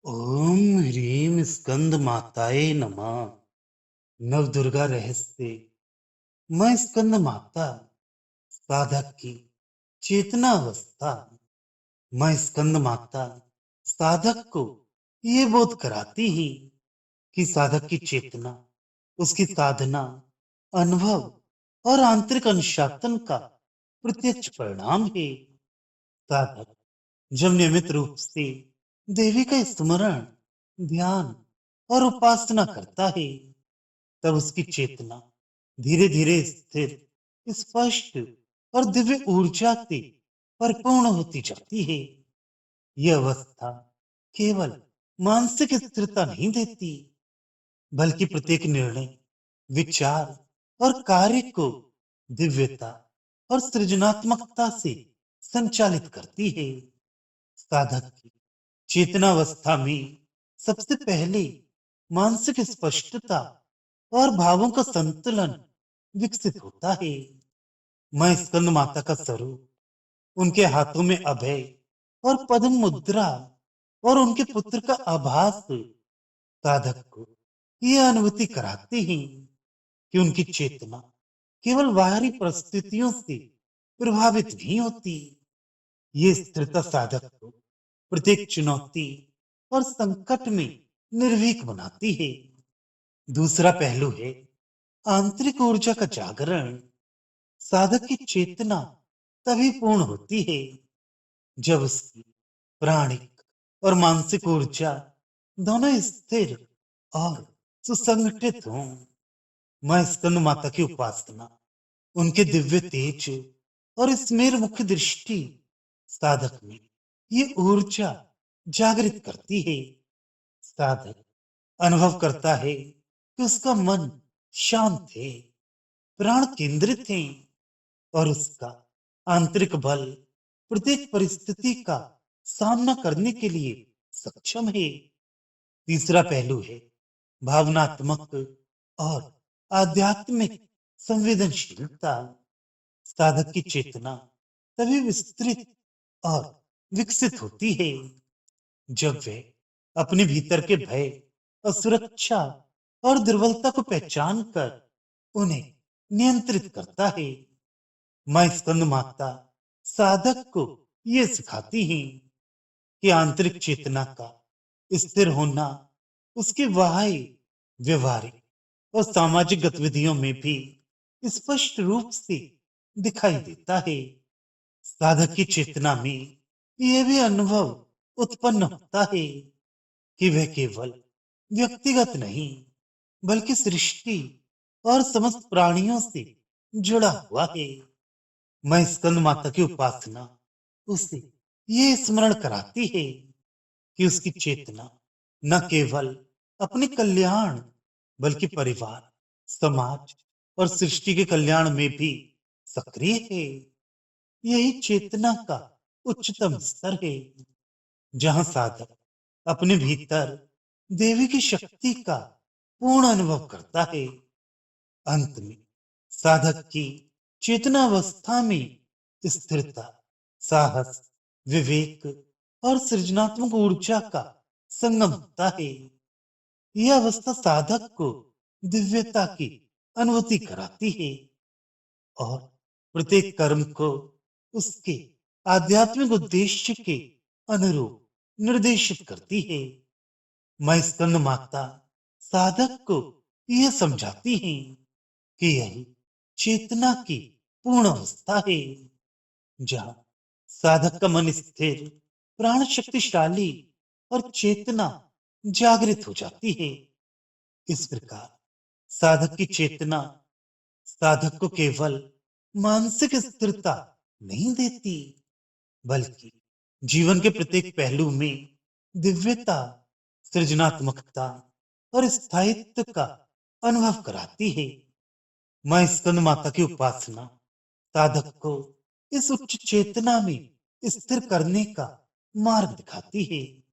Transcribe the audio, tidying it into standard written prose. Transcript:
ओम ह्रीं स्कंद माताये नमः। नवदुर्गा रहस्य। मैं स्कंद माता साधक की चेतना अवस्था। मैं स्कंद माता साधक को ये बोध कराती ही कि साधक की चेतना उसकी साधना, अनुभव और आंतरिक अनुशासन का प्रत्यक्ष परिणाम है। साधक जब नियमित रूप से देवी का स्मरण, ध्यान और उपासना करता है, तब उसकी चेतना धीरे धीरे स्थिर, स्पष्ट और दिव्य ऊर्जा से परिपूर्ण होती जाती है। यह अवस्था केवल मानसिक स्थिरता नहीं देती, बल्कि प्रत्येक निर्णय, विचार और कार्य को दिव्यता और सृजनात्मकता से संचालित करती है। साधक की चेतनावस्था में सबसे पहले मानसिक स्पष्टता और भावों का संतुलन विकसित होता है। मैं स्कंद माता का स्वरूप, उनके हाथों में अभय और पद्म मुद्रा और उनके पुत्र का आभास साधक को यह अनुभूति कराते हैं कि उनकी चेतना केवल बाहरी परिस्थितियों से प्रभावित नहीं होती। ये स्थिरता साधक को प्रत्येक चुनौती और संकट में निर्भीक बनाती है। दूसरा पहलू है आंतरिक ऊर्जा का जागरण। साधक की चेतना तभी पूर्ण होती है जब उसकी प्राणिक और मानसिक ऊर्जा दोनों स्थिर और सुसंगठित हों। मैं स्कंद माता की उपासना, उनके दिव्य तेज और स्मेर मुख्य दृष्टि साधक में ये ऊर्जा जागृत करती है। साधक अनुभव करता है कि उसका मन शांत है, प्राण केंद्रित है और उसका आंतरिक बल प्रत्येक परिस्थिति का सामना करने के लिए सक्षम है। तीसरा पहलू है भावनात्मक और आध्यात्मिक संवेदनशीलता। साधक की चेतना तभी विस्तृत और विकसित होती है जब वे अपने भीतर के भय, असुरक्षा और दुर्बलता को पहचान कर उन्हें नियंत्रित करता है। मां स्कंद माता साधक को ये सिखाती हैं कि आंतरिक चेतना का स्थिर होना उसके बाह्य, व्यवहारिक और सामाजिक गतिविधियों में भी स्पष्ट रूप से दिखाई देता है। साधक की चेतना में यह भी अनुभव उत्पन्न होता है कि वह केवल व्यक्तिगत नहीं, बल्कि सृष्टि और समस्त प्राणियों से जुड़ा हुआ है। मैं स्कंद माता की उपासना उसे ये स्मरण कराती है कि उसकी चेतना न केवल अपने कल्याण, बल्कि परिवार, समाज और सृष्टि के कल्याण में भी सक्रिय है। यही चेतना का उच्चतम स्तर है, जहां साधक अपने भीतर देवी की शक्ति का पूर्ण अनुभव करता है। अंत में साधक की चेतनावस्था में स्थिरता, साहस, विवेक और सृजनात्मक ऊर्जा का संगम होता है। यह अवस्था साधक को दिव्यता की अनुभूति कराती है और प्रत्येक कर्म को उसके आध्यात्मिक उद्देश्य के अनुरूप निर्देशित करती है। मैं स्कंद माता साधक को यह समझाती है कि यही चेतना की पूर्ण अवस्था है, जहां साधक का मन स्थिर, प्राण शक्तिशाली और चेतना जागृत हो जाती है। इस प्रकार साधक की चेतना साधक को केवल मानसिक स्थिरता नहीं देती, बल्कि जीवन के प्रत्येक पहलू में दिव्यता, सृजनात्मकता और स्थायित्व का अनुभव कराती है। मां स्कंद माता की उपासना साधक को इस उच्च चेतना में स्थिर करने का मार्ग दिखाती है।